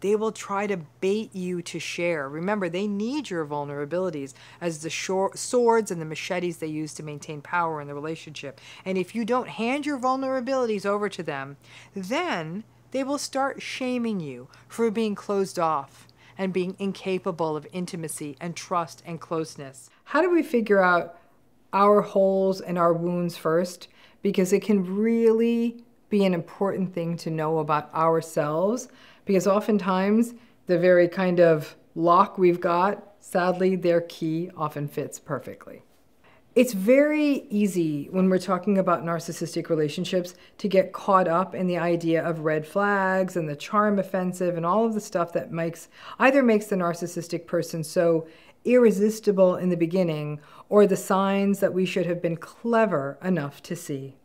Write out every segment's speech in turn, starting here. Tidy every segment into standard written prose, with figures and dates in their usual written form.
they will try to bait you to share. Remember, they need your vulnerabilities as the swords and the machetes they use to maintain power in the relationship. And if you don't hand your vulnerabilities over to them, then they will start shaming you for being closed off and being incapable of intimacy and trust and closeness. How do we figure out our holes and our wounds first? Because it can really be an important thing to know about ourselves, because oftentimes the very kind of lock we've got, sadly, their key often fits perfectly. It's very easy when we're talking about narcissistic relationships to get caught up in the idea of red flags and the charm offensive and all of the stuff that either makes the narcissistic person so irresistible in the beginning, or the signs that we should have been clever enough to see.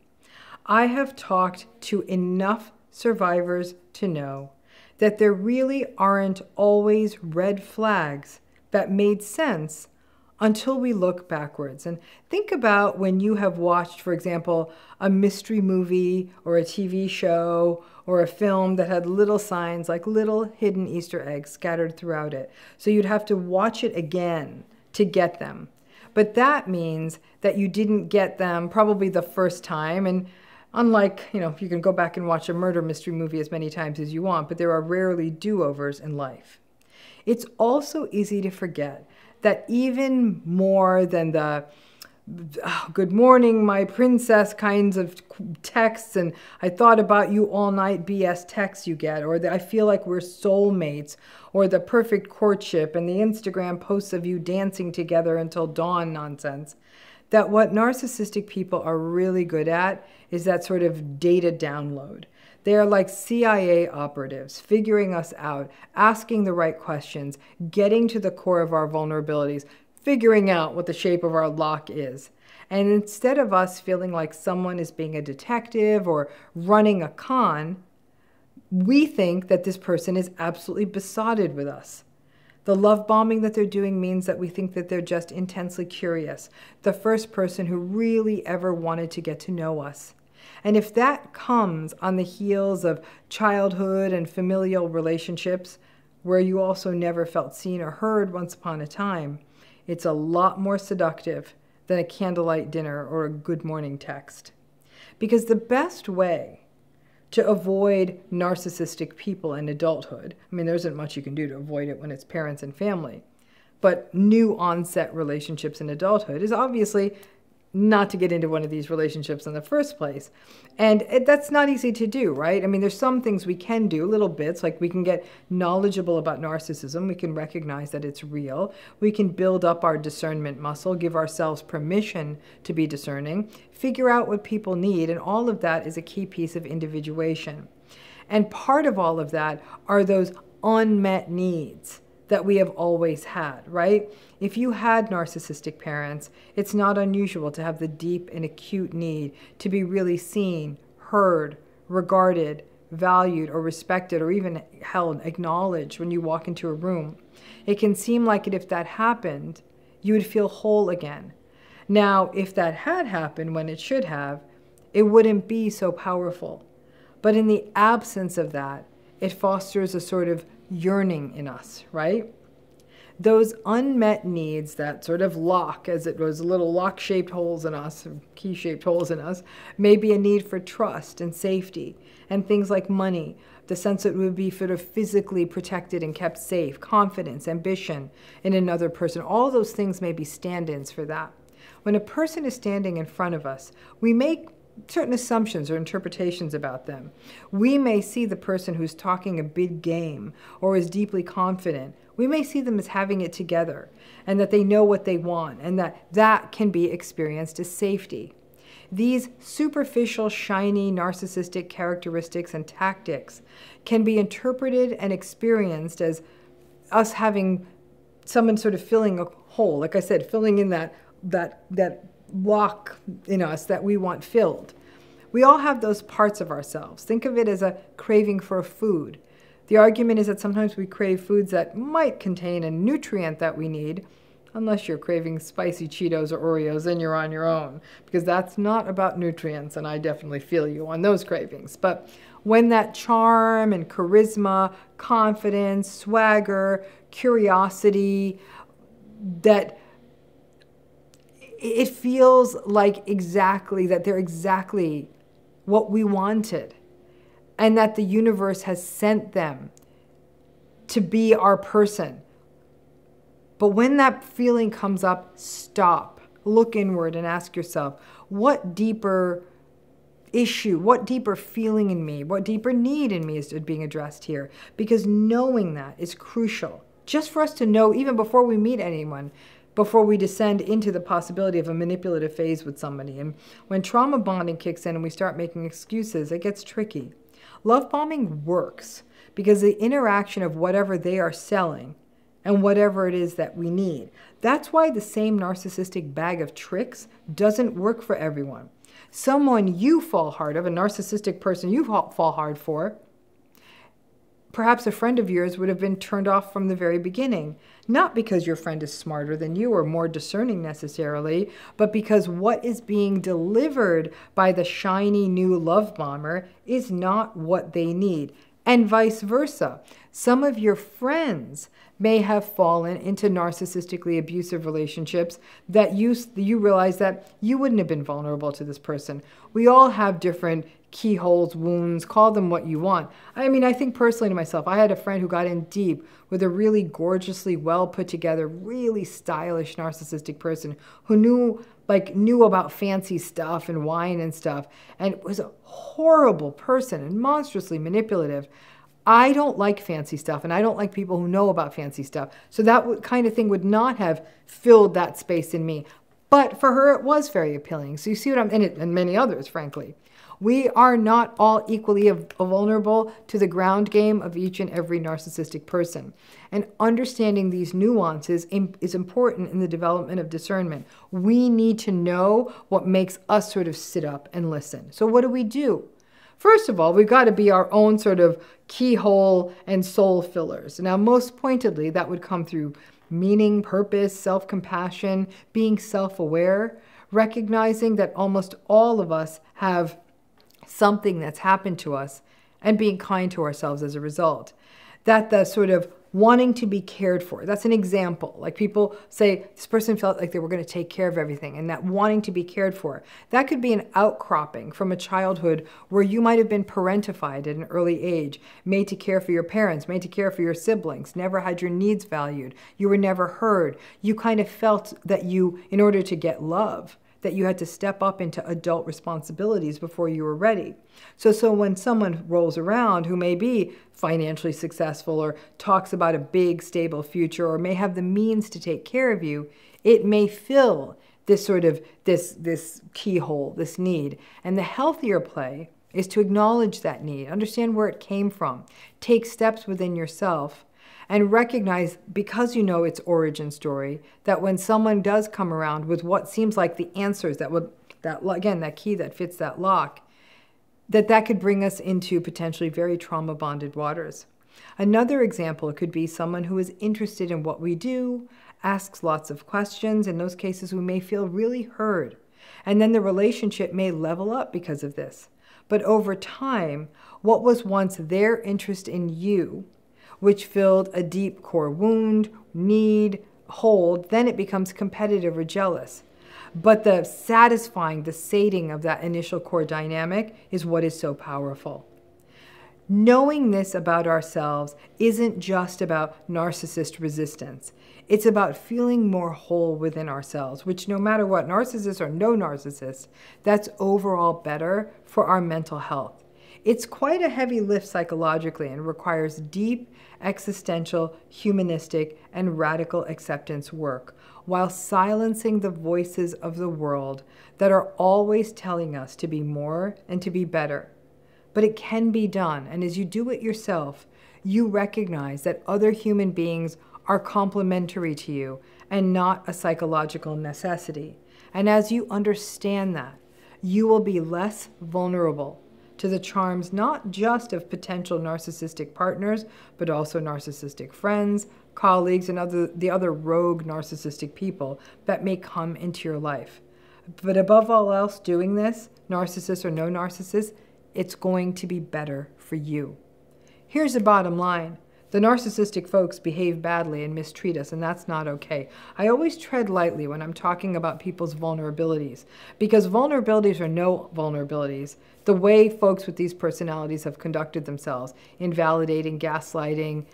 I have talked to enough survivors to know that there really aren't always red flags that made sense until we look backwards. And think about when you have watched, for example, a mystery movie or a TV show or a film that had little signs, like little hidden Easter eggs scattered throughout it. So you'd have to watch it again to get them. But that means that you didn't get them probably the first time. And unlike, you can go back and watch a murder mystery movie as many times as you want, but there are rarely do-overs in life. It's also easy to forget that even more than the good morning, my princess kinds of texts and I thought about you all night BS texts you get, or the I feel like we're soulmates, or the perfect courtship and the Instagram posts of you dancing together until dawn nonsense, that what narcissistic people are really good at is that sort of data download. They are like CIA operatives, figuring us out, asking the right questions, getting to the core of our vulnerabilities, figuring out what the shape of our lock is. And instead of us feeling like someone is being a detective or running a con, we think that this person is absolutely besotted with us. The love bombing that they're doing means that we think that they're just intensely curious, the first person who really ever wanted to get to know us. And if that comes on the heels of childhood and familial relationships, where you also never felt seen or heard once upon a time, it's a lot more seductive than a candlelight dinner or a good morning text. Because the best way to avoid narcissistic people in adulthood, there isn't much you can do to avoid it when it's parents and family, but new onset relationships in adulthood is obviously not to get into one of these relationships in the first place. And that's not easy to do, right? There's some things we can do, little bits, like we can get knowledgeable about narcissism. We can recognize that it's real. We can build up our discernment muscle, give ourselves permission to be discerning, figure out what people need, and all of that is a key piece of individuation. And part of all of that are those unmet needs that we have always had, right? If you had narcissistic parents, it's not unusual to have the deep and acute need to be really seen, heard, regarded, valued, or respected, or even held, acknowledged when you walk into a room. It can seem like if that happened, you would feel whole again. Now, if that had happened when it should have, it wouldn't be so powerful. But in the absence of that, it fosters a sort of yearning in us, right? Those unmet needs that sort of lock, as it was little lock-shaped holes in us, key-shaped holes in us, may be a need for trust and safety, and things like money, the sense that it would be sort of physically protected and kept safe, confidence, ambition in another person. All those things may be stand-ins for that. When a person is standing in front of us, we make certain assumptions or interpretations about them. We may see the person who's talking a big game or is deeply confident. We may see them as having it together and that they know what they want and that can be experienced as safety. These superficial, shiny, narcissistic characteristics and tactics can be interpreted and experienced as us having someone sort of filling a hole, like I said, filling in that lock in us that we want filled. We all have those parts of ourselves. Think of it as a craving for food. The argument is that sometimes we crave foods that might contain a nutrient that we need. Unless you're craving spicy Cheetos or Oreos, then you're on your own, because that's not about nutrients, and I definitely feel you on those cravings. But when that charm and charisma, confidence, swagger, curiosity, that it feels like exactly that they're exactly what we wanted, and that the universe has sent them to be our person. But when that feeling comes up, stop, look inward and ask yourself, what deeper issue, what deeper feeling in me, what deeper need in me is being addressed here? Because knowing that is crucial, just for us to know even before we meet anyone, before we descend into the possibility of a manipulative phase with somebody. And when trauma bonding kicks in and we start making excuses, it gets tricky. Love bombing works because the interaction of whatever they are selling and whatever it is that we need. That's why the same narcissistic bag of tricks doesn't work for everyone. Someone you fall hard of, a narcissistic person you fall hard for, perhaps a friend of yours would have been turned off from the very beginning. Not because your friend is smarter than you or more discerning necessarily, but because what is being delivered by the shiny new love bomber is not what they need. And vice versa. Some of your friends may have fallen into narcissistically abusive relationships that you realize that you wouldn't have been vulnerable to this person. We all have different keyholes, wounds, call them what you want. I mean, I think personally to myself, I had a friend who got in deep with a really gorgeously well put together, really stylish narcissistic person who knew about fancy stuff and wine and stuff, and was a horrible person and monstrously manipulative. I don't like fancy stuff, and I don't like people who know about fancy stuff. So that kind of thing would not have filled that space in me. But for her, it was very appealing. So you see what I'm in it, and many others, frankly. We are not all equally vulnerable to the ground game of each and every narcissistic person. And understanding these nuances is important in the development of discernment. We need to know what makes us sort of sit up and listen. So what do? First of all, we've got to be our own sort of keyhole and soul fillers. Now, most pointedly, that would come through meaning, purpose, self-compassion, being self-aware, recognizing that almost all of us have something that's happened to us, and being kind to ourselves as a result. That the sort of wanting to be cared for, that's an example. Like people say, this person felt like they were going to take care of everything, and that wanting to be cared for. That could be an outcropping from a childhood where you might have been parentified at an early age, made to care for your parents, made to care for your siblings, never had your needs valued. You were never heard. You kind of felt that you, in order to get love, that you had to step up into adult responsibilities before you were ready. So when someone rolls around who may be financially successful or talks about a big, stable future or may have the means to take care of you, it may fill this sort of, this keyhole, this need. And the healthier play is to acknowledge that need, understand where it came from, take steps within yourself, and recognize, because you know its origin story, that when someone does come around with what seems like the answers that key that fits that lock, that could bring us into potentially very trauma-bonded waters. Another example could be someone who is interested in what we do, asks lots of questions. In those cases, we may feel really heard. And then the relationship may level up because of this. But over time, what was once their interest in you, which filled a deep core wound, need, hold, then it becomes competitive or jealous. But the satisfying, the sating of that initial core dynamic is what is so powerful. Knowing this about ourselves isn't just about narcissist resistance. It's about feeling more whole within ourselves, which no matter what, narcissist or no narcissist, that's overall better for our mental health. It's quite a heavy lift psychologically and requires deep, existential, humanistic, and radical acceptance work, while silencing the voices of the world that are always telling us to be more and to be better. But it can be done, and as you do it yourself, you recognize that other human beings are complementary to you and not a psychological necessity. And as you understand that, you will be less vulnerable to the charms not just of potential narcissistic partners, but also narcissistic friends, colleagues, and the other rogue narcissistic people that may come into your life. But above all else, doing this, narcissist or no narcissist, it's going to be better for you. Here's the bottom line. The narcissistic folks behave badly and mistreat us, and that's not okay. I always tread lightly when I'm talking about people's vulnerabilities, because vulnerabilities or no vulnerabilities, the way folks with these personalities have conducted themselves, invalidating, gaslighting,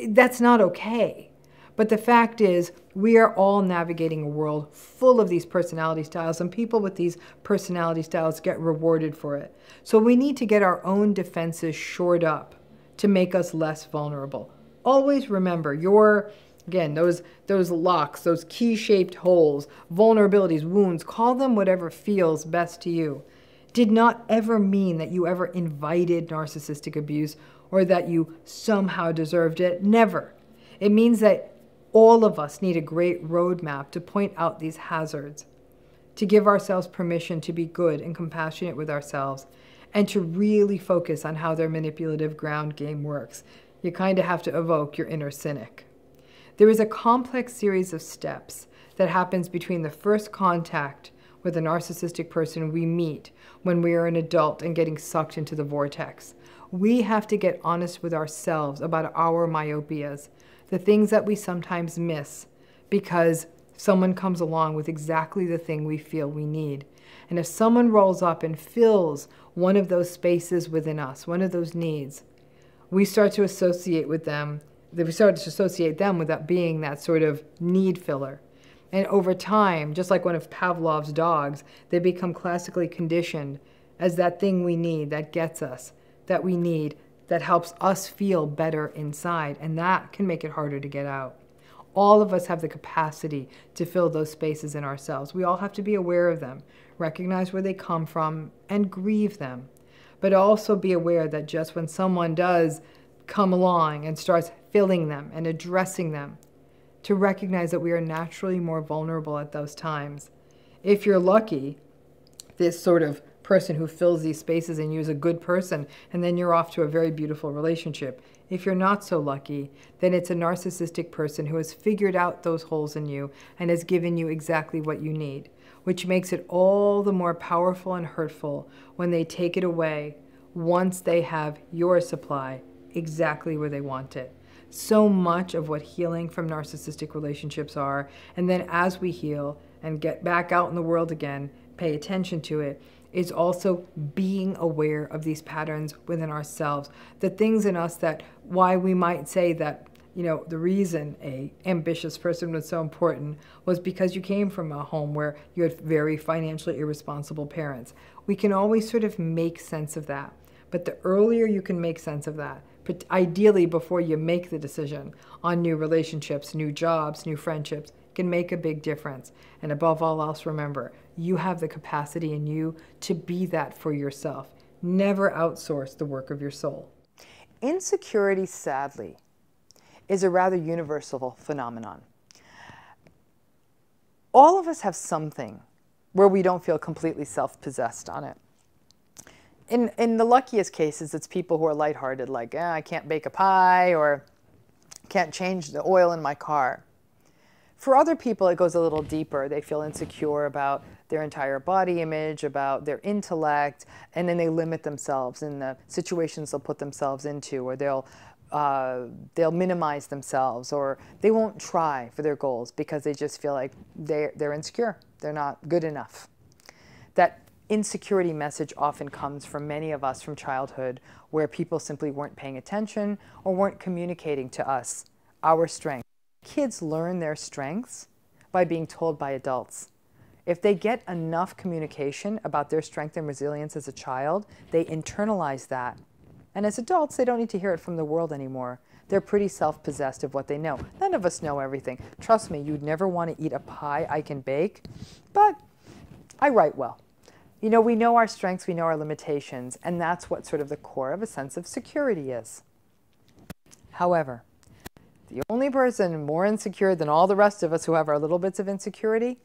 that's not okay. But the fact is, we are all navigating a world full of these personality styles, and people with these personality styles get rewarded for it. So we need to get our own defenses shored up to make us less vulnerable. Always remember again, those locks, those key-shaped holes, vulnerabilities, wounds, call them whatever feels best to you, did not ever mean that you ever invited narcissistic abuse or that you somehow deserved it. Never. It means that all of us need a great roadmap to point out these hazards, to give ourselves permission to be good and compassionate with ourselves, and to really focus on how their manipulative ground game works. You kind of have to evoke your inner cynic. There is a complex series of steps that happens between the first contact with a narcissistic person we meet when we are an adult and getting sucked into the vortex. We have to get honest with ourselves about our myopias, the things that we sometimes miss because someone comes along with exactly the thing we feel we need. And if someone rolls up and fills one of those spaces within us, one of those needs, we start to associate with them. We start to associate them with that being that sort of need filler. And over time, just like one of Pavlov's dogs, they become classically conditioned as that thing we need, that gets us, that we need, that helps us feel better inside. And that can make it harder to get out. All of us have the capacity to fill those spaces in ourselves. We all have to be aware of them, recognize where they come from, and grieve them. But also be aware that just when someone does come along and starts filling them and addressing them, to recognize that we are naturally more vulnerable at those times. If you're lucky, this sort of person who fills these spaces in you is a good person, and then you're off to a very beautiful relationship. If you're not so lucky, then it's a narcissistic person who has figured out those holes in you and has given you exactly what you need, which makes it all the more powerful and hurtful when they take it away once they have your supply exactly where they want it. So much of what healing from narcissistic relationships are, and then as we heal and get back out in the world again, pay attention to it, is also being aware of these patterns within ourselves. The things in us that, why we might say that, the reason a ambitious person was so important was because you came from a home where you had very financially irresponsible parents. We can always sort of make sense of that. But the earlier you can make sense of that, ideally before you make the decision on new relationships, new jobs, new friendships, can make a big difference. And above all else, remember, you have the capacity in you to be that for yourself. Never outsource the work of your soul. Insecurity, sadly, is a rather universal phenomenon. All of us have something where we don't feel completely self-possessed on it. In the luckiest cases, it's people who are lighthearted, like, I can't bake a pie, or can't change the oil in my car. For other people, it goes a little deeper. They feel insecure about their entire body image, about their intellect, and then they limit themselves in the situations they'll put themselves into, or they'll minimize themselves, or they won't try for their goals because they just feel like they're insecure. They're not good enough. That insecurity message often comes from many of us from childhood, where people simply weren't paying attention or weren't communicating to us our strengths. Kids learn their strengths by being told by adults. If they get enough communication about their strength and resilience as a child, they internalize that. And as adults, they don't need to hear it from the world anymore. They're pretty self-possessed of what they know. None of us know everything. Trust me, you'd never want to eat a pie I can bake, but I write well. We know our strengths, we know our limitations, and that's what sort of the core of a sense of security is. However, the only person more insecure than all the rest of us who have our little bits of insecurity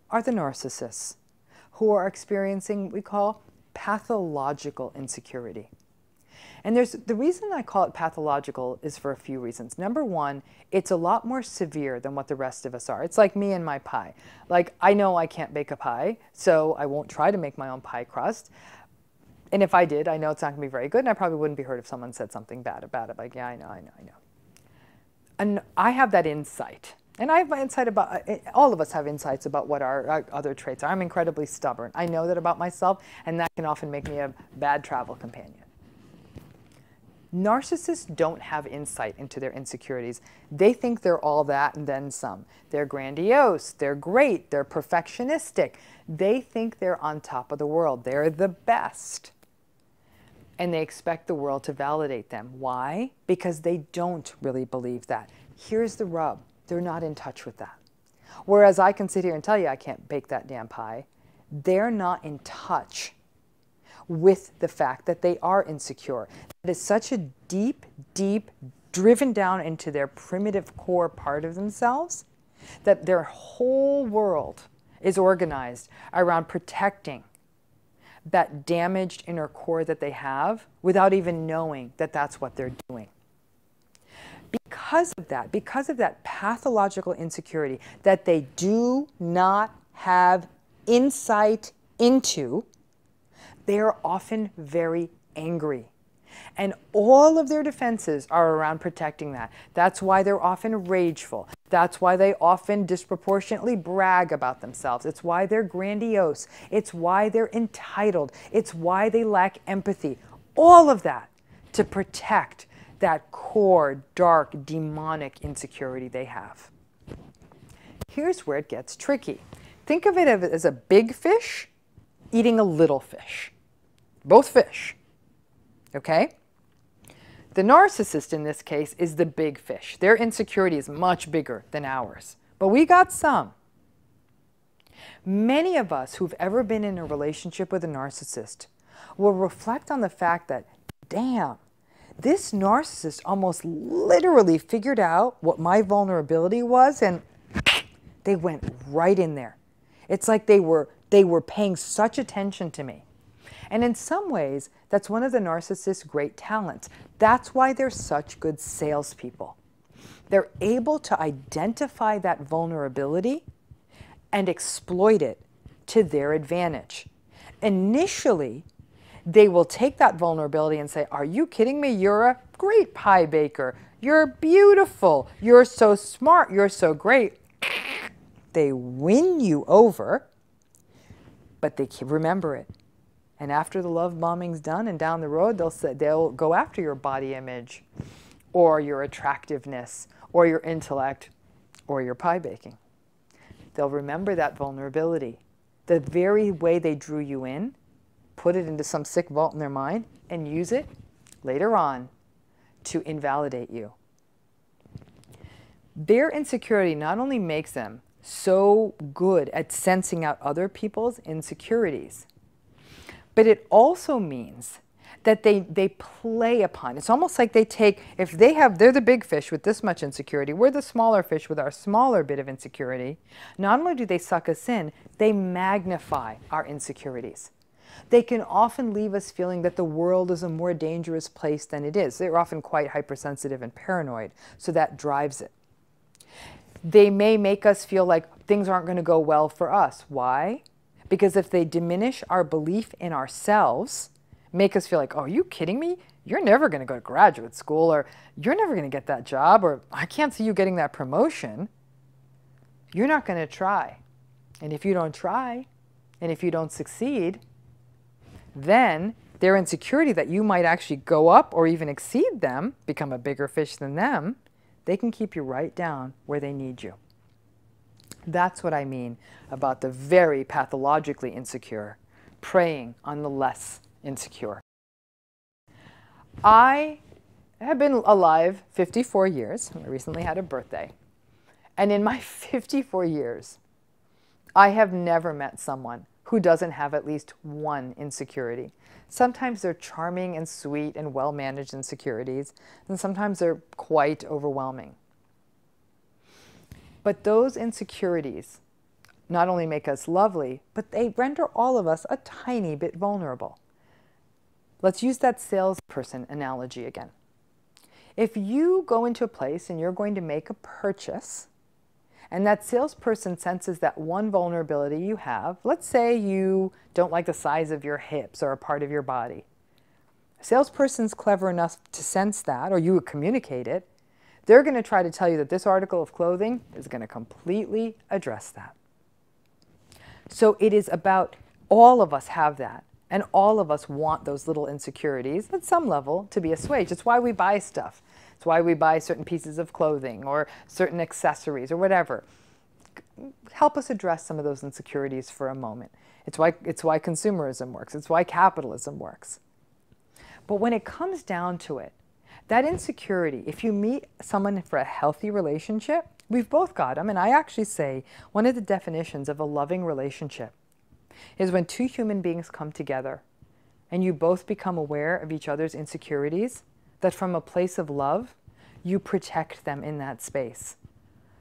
are the narcissists, who are experiencing what we call pathological insecurity. And the reason I call it pathological is for a few reasons. Number one, it's a lot more severe than what the rest of us are. It's like me and my pie. Like, I know I can't bake a pie, so I won't try to make my own pie crust. And if I did, I know it's not going to be very good, and I probably wouldn't be hurt if someone said something bad about it. Like, yeah, I know. And I have that insight. And I have my insight about, all of us have insights about what our other traits are. I'm incredibly stubborn. I know that about myself, and that can often make me a bad travel companion. Narcissists don't have insight into their insecurities. They think they're all that and then some. They're grandiose, they're great, they're perfectionistic. They think they're on top of the world. They're the best. And they expect the world to validate them. Why? Because they don't really believe that. Here's the rub. They're not in touch with that. Whereas I can sit here and tell you I can't bake that damn pie. They're not in touch with the fact that they are insecure. It is such a deep, deep, driven down into their primitive core part of themselves that their whole world is organized around protecting that damaged inner core that they have without even knowing that that's what they're doing. Because of that pathological insecurity that they do not have insight into, they are often very angry. And all of their defenses are around protecting that. That's why they're often rageful. That's why they often disproportionately brag about themselves. It's why they're grandiose. It's why they're entitled. It's why they lack empathy. All of that to protect that core, dark, demonic insecurity they have. Here's where it gets tricky. Think of it as a big fish eating a little fish. Both fish. Okay? The narcissist in this case is the big fish. Their insecurity is much bigger than ours. But we got some. Many of us who've ever been in a relationship with a narcissist will reflect on the fact that, damn, this narcissist almost literally figured out what my vulnerability was, and they went right in there. It's like they were paying such attention to me. And in some ways, that's one of the narcissist's great talents. That's why they're such good salespeople. They're able to identify that vulnerability and exploit it to their advantage. Initially, they will take that vulnerability and say, are you kidding me? You're a great pie baker. You're beautiful. You're so smart. You're so great. They win you over, but they remember it. And after the love bombing's done and down the road, they'll go after your body image or your attractiveness or your intellect or your pie baking. They'll remember that vulnerability. The very way they drew you in, put it into some sick vault in their mind, and use it later on to invalidate you. Their insecurity not only makes them so good at sensing out other people's insecurities, but it also means that they play upon. It's almost like they take, if they're the big fish with this much insecurity, we're the smaller fish with our smaller bit of insecurity. Not only do they suck us in, they magnify our insecurities. They can often leave us feeling that the world is a more dangerous place than it is. They're often quite hypersensitive and paranoid, so that drives it. They may make us feel like things aren't going to go well for us. Why? Because if they diminish our belief in ourselves, make us feel like, oh, are you kidding me? You're never going to go to graduate school, or you're never going to get that job, or I can't see you getting that promotion. You're not going to try. And if you don't try, and if you don't succeed, then their insecurity that you might actually go up or even exceed them, become a bigger fish than them, they can keep you right down where they need you. That's what I mean about the very pathologically insecure preying on the less insecure. I have been alive 54 years. I recently had a birthday. And in my 54 years, I have never met someone who doesn't have at least one insecurity. Sometimes they're charming and sweet and well-managed insecurities, and sometimes they're quite overwhelming. But those insecurities not only make us lovely, but they render all of us a tiny bit vulnerable. Let's use that salesperson analogy again. If you go into a place and you're going to make a purchase, and that salesperson senses that one vulnerability you have, let's say you don't like the size of your hips or a part of your body. A salesperson's clever enough to sense that, or you would communicate it, they're going to try to tell you that this article of clothing is going to completely address that. So it is about, all of us have that, and all of us want those little insecurities at some level to be assuaged. It's why we buy stuff. It's why we buy certain pieces of clothing or certain accessories or whatever. Help us address some of those insecurities for a moment. It's why consumerism works. It's why capitalism works. But when it comes down to it, that insecurity, if you meet someone for a healthy relationship, we've both got them. And I actually say one of the definitions of a loving relationship is when two human beings come together and you both become aware of each other's insecurities, that from a place of love, you protect them in that space.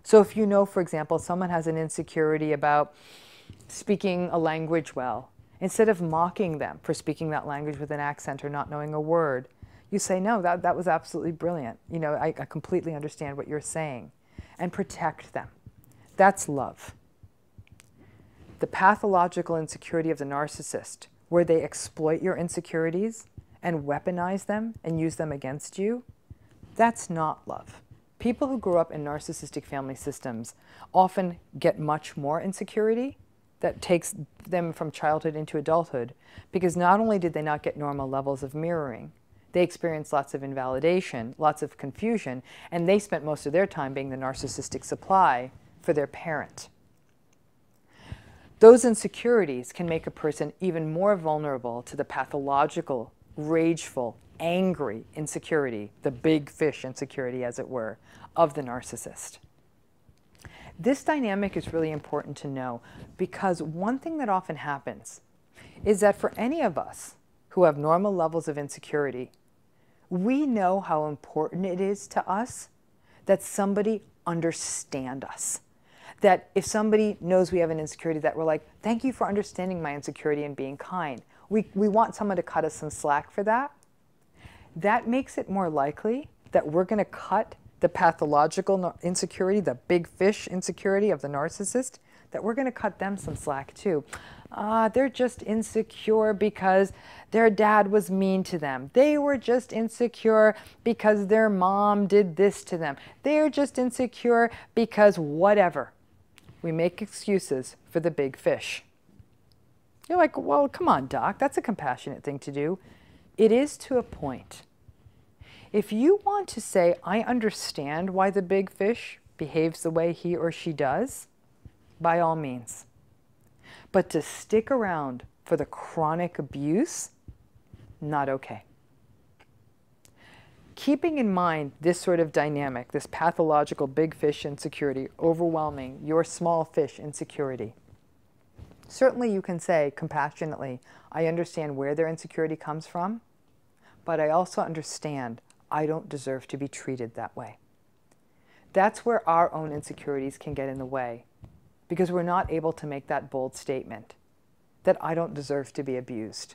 So if you know, for example, someone has an insecurity about speaking a language well, instead of mocking them for speaking that language with an accent or not knowing a word, you say, no, that was absolutely brilliant. You know, I completely understand what you're saying, and protect them. That's love. The pathological insecurity of the narcissist, where they exploit your insecurities and weaponize them and use them against you, that's not love. People who grew up in narcissistic family systems often get much more insecurity that takes them from childhood into adulthood, because not only did they not get normal levels of mirroring, they experienced lots of invalidation, lots of confusion, and they spent most of their time being the narcissistic supply for their parent. Those insecurities can make a person even more vulnerable to the pathological, rageful, angry insecurity, the big fish insecurity, as it were, of the narcissist. This dynamic is really important to know, because one thing that often happens is that for any of us who have normal levels of insecurity, we know how important it is to us that somebody understand us. That if somebody knows we have an insecurity, that we're like, thank you for understanding my insecurity and being kind. We want someone to cut us some slack for that. That makes it more likely that we're going to cut the pathological insecurity, the big fish insecurity of the narcissist, that we're going to cut them some slack too. They're just insecure because their dad was mean to them. They were just insecure because their mom did this to them. They're just insecure because whatever. We make excuses for the big fish. You're like, well, come on, doc, that's a compassionate thing to do. It is to a point. If you want to say, I understand why the big fish behaves the way he or she does, by all means. But to stick around for the chronic abuse, not okay. Keeping in mind this sort of dynamic, this pathological big fish insecurity overwhelming your small fish insecurity, certainly you can say compassionately, I understand where their insecurity comes from, but I also understand I don't deserve to be treated that way. That's where our own insecurities can get in the way, because we're not able to make that bold statement that I don't deserve to be abused.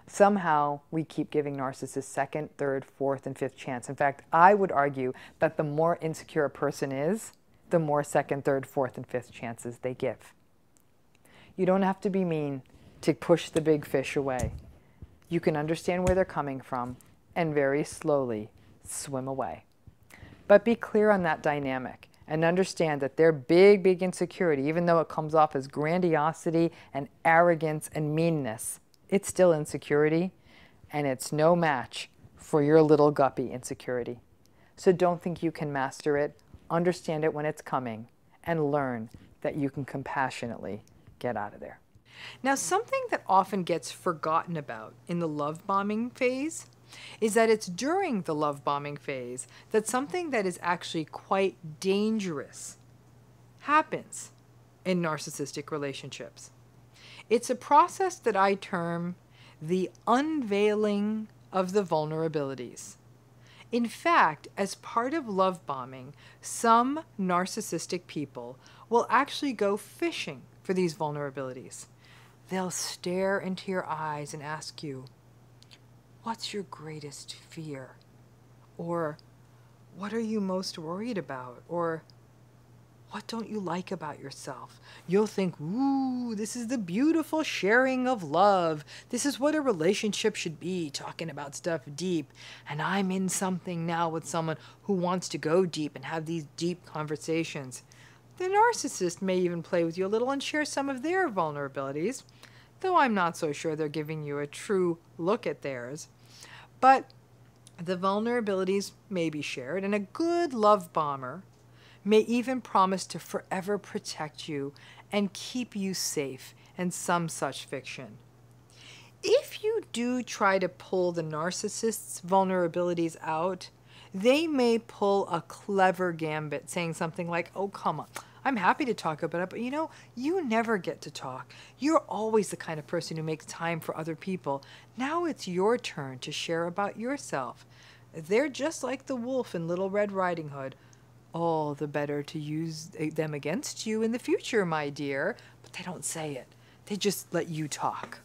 Somehow we keep giving narcissists second, third, fourth, and fifth chance. In fact, I would argue that the more insecure a person is, the more second, third, fourth, and fifth chances they give. You don't have to be mean to push the big fish away. You can understand where they're coming from and very slowly swim away. But be clear on that dynamic and understand that their big, big insecurity, even though it comes off as grandiosity and arrogance and meanness, it's still insecurity, and it's no match for your little guppy insecurity. So don't think you can master it. Understand it when it's coming, and learn that you can compassionately get out of there. Now, something that often gets forgotten about in the love bombing phase is that it's during the love bombing phase that something that is actually quite dangerous happens in narcissistic relationships. It's a process that I term the unveiling of the vulnerabilities. In fact, as part of love bombing, some narcissistic people will actually go fishing for these vulnerabilities. They'll stare into your eyes and ask you, what's your greatest fear? Or what are you most worried about? Or what don't you like about yourself? You'll think, ooh, this is the beautiful sharing of love. This is what a relationship should be, talking about stuff deep. And I'm in something now with someone who wants to go deep and have these deep conversations. The narcissist may even play with you a little and share some of their vulnerabilities, though I'm not so sure they're giving you a true look at theirs. But the vulnerabilities may be shared, and a good love bomber may even promise to forever protect you and keep you safe, and some such fiction. If you do try to pull the narcissist's vulnerabilities out, they may pull a clever gambit saying something like, oh, come on, I'm happy to talk about it, but you never get to talk. You're always the kind of person who makes time for other people. Now it's your turn to share about yourself. They're just like the wolf in Little Red Riding Hood. All the better to use them against you in the future, my dear. But they don't say it. They just let you talk.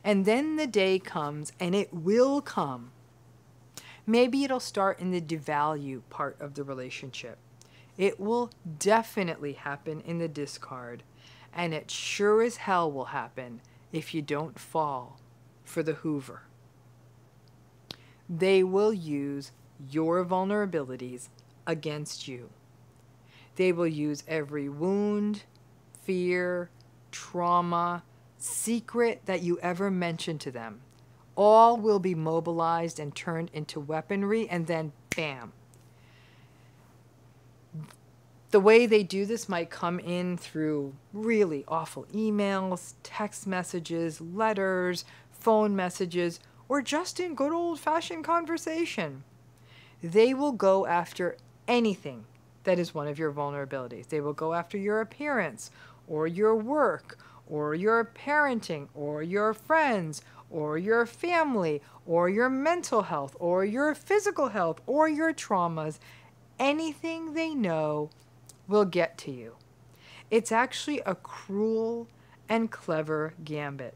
And then the day comes, and it will come. Maybe it'll start in the devalue part of the relationship. It will definitely happen in the discard. And it sure as hell will happen if you don't fall for the Hoover. They will use your vulnerabilities against you. They will use every wound, fear, trauma, secret that you ever mentioned to them. All will be mobilized and turned into weaponry, and then bam. The way they do this might come in through really awful emails, text messages, letters, phone messages, or just in good old-fashioned conversation. They will go after anything that is one of your vulnerabilities. They will go after your appearance, or your work, or your parenting, or your friends, or your family, or your mental health, or your physical health, or your traumas. Anything they know will get to you. It's actually a cruel and clever gambit.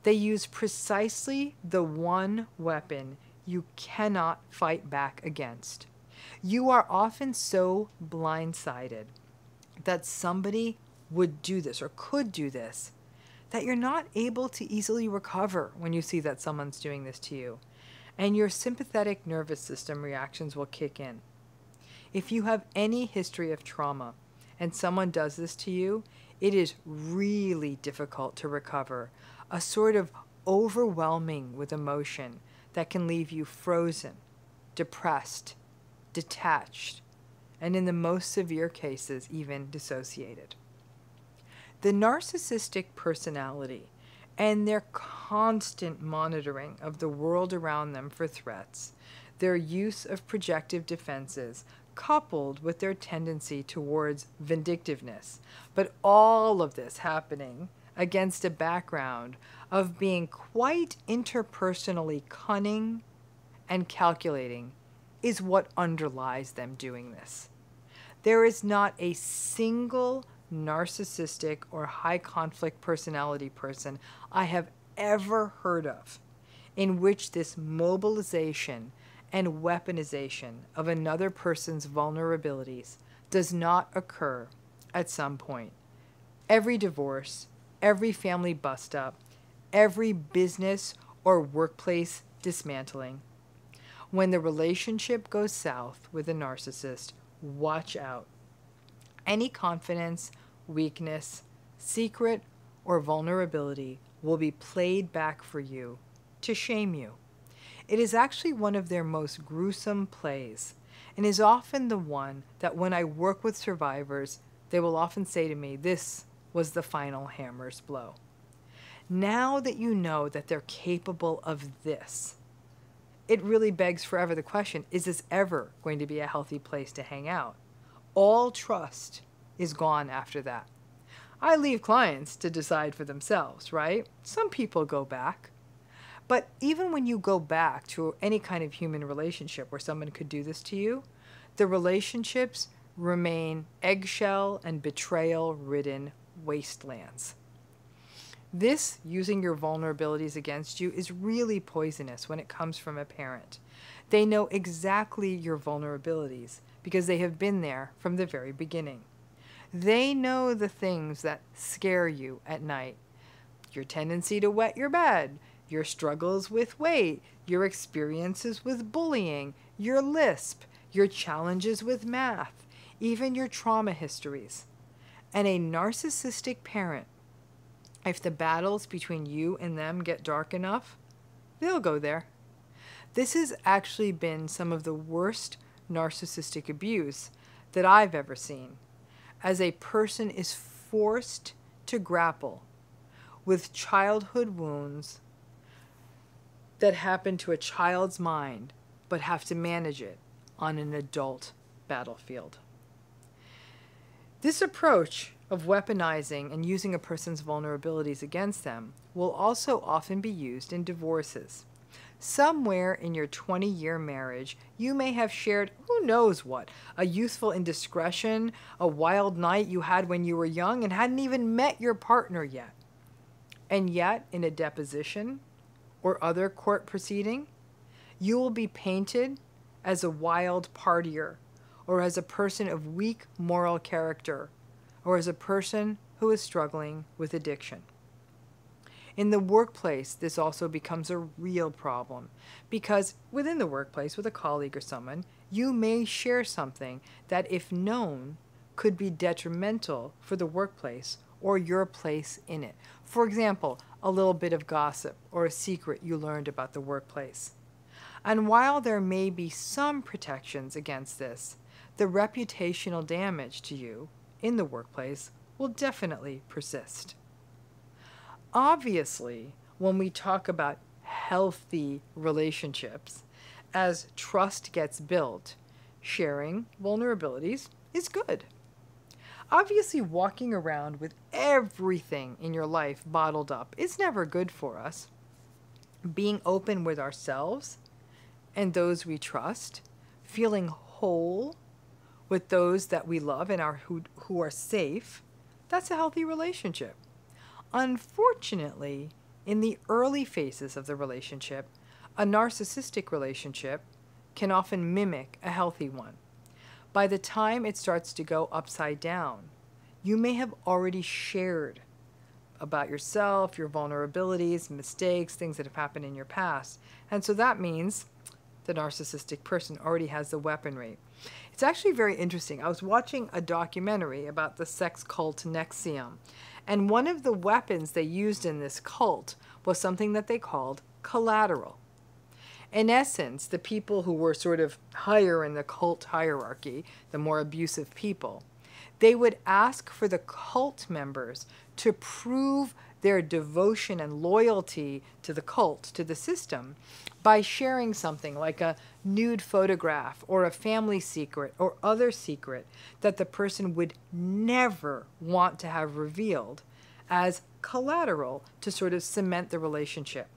They use precisely the one weapon you cannot fight back against. You are often so blindsided that somebody would do this or could do this that you're not able to easily recover when you see that someone's doing this to you. And your sympathetic nervous system reactions will kick in. If you have any history of trauma and someone does this to you, it is really difficult to recover. A sort of overwhelming with emotion that can leave you frozen, depressed, detached, and in the most severe cases, even dissociated. The narcissistic personality and their constant monitoring of the world around them for threats, their use of projective defenses, coupled with their tendency towards vindictiveness, but all of this happening against a background of being quite interpersonally cunning and calculating, is what underlies them doing this. There is not a single narcissistic or high conflict personality person I have ever heard of in which this mobilization and weaponization of another person's vulnerabilities does not occur at some point. Every divorce, every family bust-up, every business or workplace dismantling. When the relationship goes south with a narcissist, watch out. Any confidence, weakness, secret, or vulnerability will be played back for you to shame you. It is actually one of their most gruesome plays, and is often the one that when I work with survivors, they will often say to me, this was the final hammer's blow. Now that you know that they're capable of this, it really begs forever the question, is this ever going to be a healthy place to hang out? All trust is gone after that. I leave clients to decide for themselves, right? Some people go back. But even when you go back to any kind of human relationship where someone could do this to you, the relationships remain eggshell and betrayal-ridden wastelands. This, using your vulnerabilities against you, is really poisonous when it comes from a parent. They know exactly your vulnerabilities because they have been there from the very beginning. They know the things that scare you at night. Your tendency to wet your bed, your struggles with weight, your experiences with bullying, your lisp, your challenges with math, even your trauma histories. And a narcissistic parent, if the battles between you and them get dark enough, they'll go there. This has actually been some of the worst narcissistic abuse that I've ever seen, as a person is forced to grapple with childhood wounds that happen to a child's mind, but have to manage it on an adult battlefield. This approach of weaponizing and using a person's vulnerabilities against them will also often be used in divorces. Somewhere in your 20-year marriage, you may have shared who knows what, a youthful indiscretion, a wild night you had when you were young and hadn't even met your partner yet. And yet, in a deposition or other court proceeding, you will be painted as a wild partier, or as a person of weak moral character, or as a person who is struggling with addiction. In the workplace, this also becomes a real problem, because within the workplace with a colleague or someone, you may share something that, if known, could be detrimental for the workplace or your place in it. For example, a little bit of gossip or a secret you learned about the workplace. And while there may be some protections against this, the reputational damage to you in the workplace will definitely persist. Obviously, when we talk about healthy relationships, as trust gets built, sharing vulnerabilities is good. Obviously, walking around with everything in your life bottled up is never good for us. Being open with ourselves and those we trust, feeling whole with those that we love and who are safe, that's a healthy relationship. Unfortunately, in the early phases of the relationship, a narcissistic relationship can often mimic a healthy one. By the time it starts to go upside down, you may have already shared about yourself, your vulnerabilities, mistakes, things that have happened in your past. And so that means the narcissistic person already has the weaponry. It's actually very interesting. I was watching a documentary about the sex cult NXIVM, and one of the weapons they used in this cult was something that they called collateral. In essence, the people who were sort of higher in the cult hierarchy, the more abusive people, they would ask for the cult members to prove their devotion and loyalty to the cult, to the system, by sharing something like a nude photograph or a family secret or other secret that the person would never want to have revealed as collateral to sort of cement the relationship.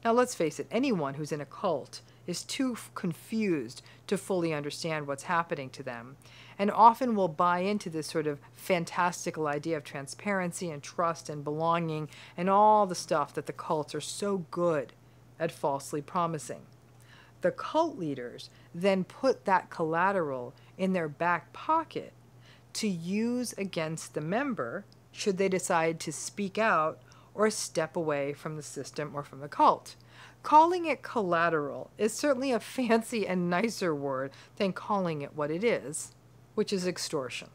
Now, let's face it, anyone who's in a cult is too confused to fully understand what's happening to them, and often will buy into this sort of fantastical idea of transparency and trust and belonging and all the stuff that the cults are so good at falsely promising. The cult leaders then put that collateral in their back pocket to use against the member should they decide to speak out or step away from the system or from the cult. Calling it collateral is certainly a fancy and nicer word than calling it what it is, which is extortion.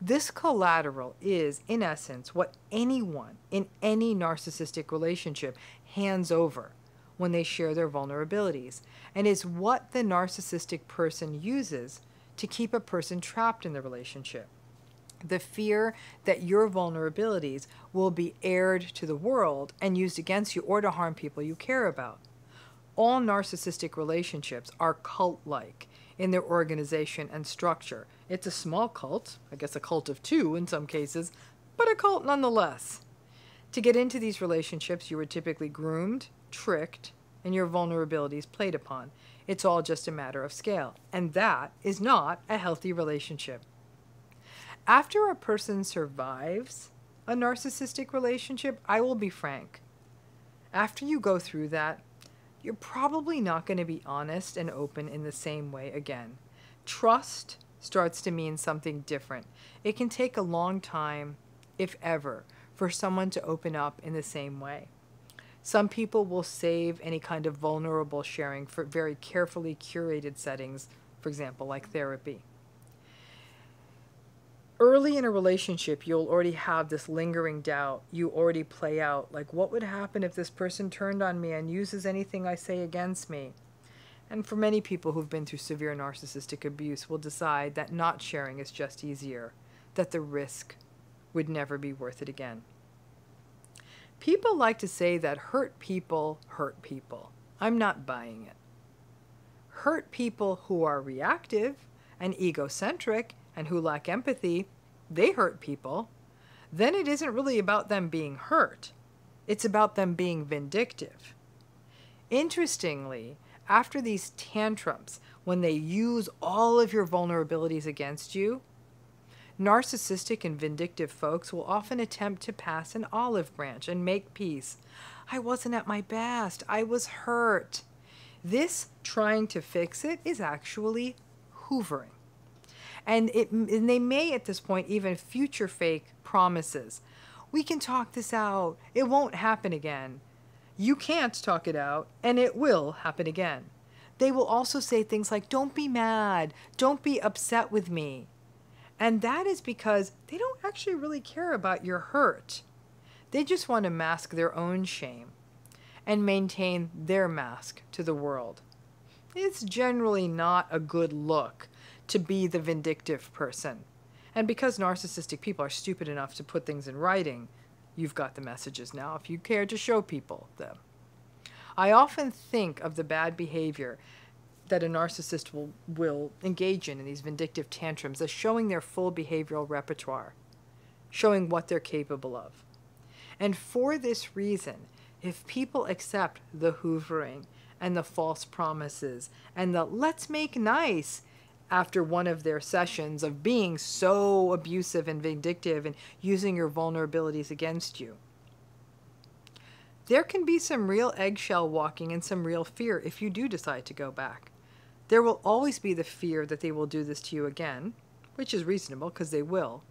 This collateral is, in essence, what anyone in any narcissistic relationship hands over when they share their vulnerabilities, and is what the narcissistic person uses to keep a person trapped in the relationship. The fear that your vulnerabilities will be aired to the world and used against you or to harm people you care about. All narcissistic relationships are cult-like in their organization and structure. It's a small cult, I guess a cult of two in some cases, but a cult nonetheless. To get into these relationships, you were typically groomed, tricked, and your vulnerabilities played upon. It's all just a matter of scale, and that is not a healthy relationship. After a person survives a narcissistic relationship, I will be frank. After you go through that, you're probably not going to be honest and open in the same way again. Trust starts to mean something different. It can take a long time, if ever, for someone to open up in the same way. Some people will save any kind of vulnerable sharing for very carefully curated settings, for example, like therapy. Early in a relationship, you'll already have this lingering doubt. You already play out, like, what would happen if this person turned on me and uses anything I say against me? And for many people who've been through severe narcissistic abuse will decide that not sharing is just easier, that the risk would never be worth it again. People like to say that hurt people hurt people. I'm not buying it. Hurt people who are reactive and egocentric and who lack empathy, they hurt people. Then it isn't really about them being hurt. It's about them being vindictive. Interestingly, after these tantrums, when they use all of your vulnerabilities against you, narcissistic and vindictive folks will often attempt to pass an olive branch and make peace. I wasn't at my best. I was hurt. This trying to fix it is actually hoovering. And they may at this point even future fake promises. We can talk this out. It won't happen again. You can't talk it out, and it will happen again. They will also say things like, don't be mad. Don't be upset with me. And that is because they don't actually really care about your hurt. They just want to mask their own shame and maintain their mask to the world. It's generally not a good look to be the vindictive person. And because narcissistic people are stupid enough to put things in writing, you've got the messages now if you care to show people them. I often think of the bad behavior that a narcissist will engage in these vindictive tantrums as showing their full behavioral repertoire, showing what they're capable of. And for this reason, if people accept the hoovering and the false promises and the let's make nice after one of their sessions of being so abusive and vindictive and using your vulnerabilities against you, there can be some real eggshell walking and some real fear if you do decide to go back. There will always be the fear that they will do this to you again, which is reasonable because they will.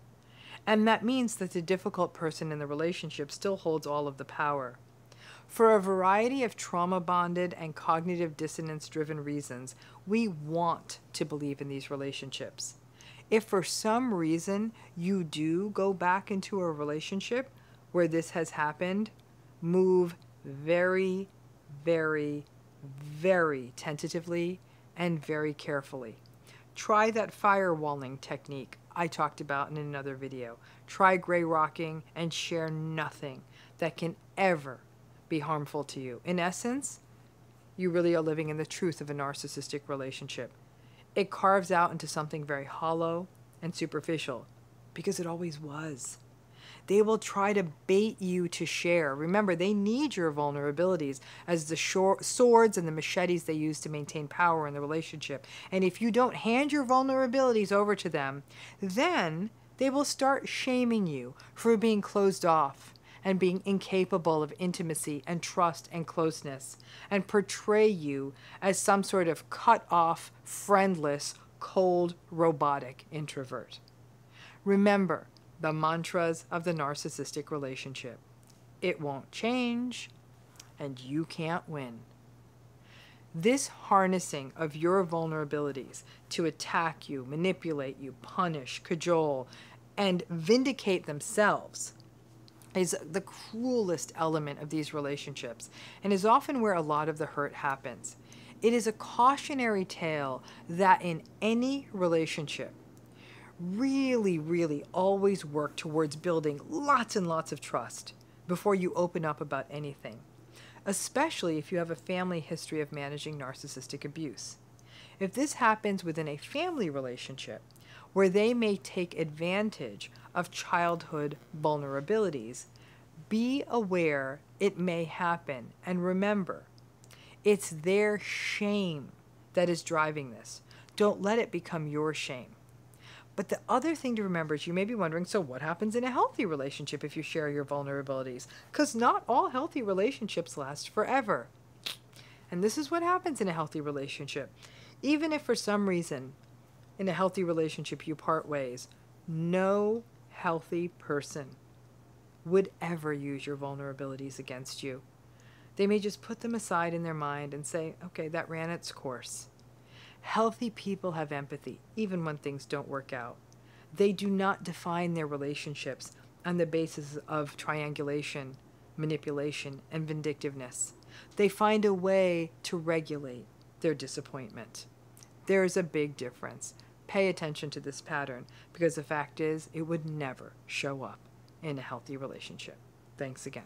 And that means that the difficult person in the relationship still holds all of the power. For a variety of trauma-bonded and cognitive dissonance-driven reasons, we want to believe in these relationships. If for some reason you do go back into a relationship where this has happened, move very, very, very tentatively and very carefully. Try that firewalling technique I talked about in another video. Try gray rocking and share nothing that can ever be harmful to you. In essence, you really are living in the truth of a narcissistic relationship. It carves out into something very hollow and superficial because it always was. They will try to bait you to share. Remember, they need your vulnerabilities as the swords and the machetes they use to maintain power in the relationship. And if you don't hand your vulnerabilities over to them, then they will start shaming you for being closed off and being incapable of intimacy and trust and closeness, and portray you as some sort of cut-off, friendless, cold, robotic introvert. Remember the mantras of the narcissistic relationship. It won't change, and you can't win. This harnessing of your vulnerabilities to attack you, manipulate you, punish, cajole, and vindicate themselves is the cruelest element of these relationships and is often where a lot of the hurt happens. It is a cautionary tale that in any relationship, really, really always work towards building lots and lots of trust before you open up about anything, especially if you have a family history of managing narcissistic abuse. If this happens within a family relationship, where they may take advantage of childhood vulnerabilities, be aware it may happen. And remember, it's their shame that is driving this. Don't let it become your shame. But the other thing to remember is you may be wondering, so what happens in a healthy relationship if you share your vulnerabilities? Because not all healthy relationships last forever. And this is what happens in a healthy relationship. Even if for some reason in a healthy relationship you part ways, no healthy person would ever use your vulnerabilities against you. They may just put them aside in their mind and say, okay, that ran its course. Healthy people have empathy, even when things don't work out. They do not define their relationships on the basis of triangulation, manipulation, and vindictiveness. They find a way to regulate their disappointment. There is a big difference. Pay attention to this pattern, because the fact is, it would never show up in a healthy relationship. Thanks again.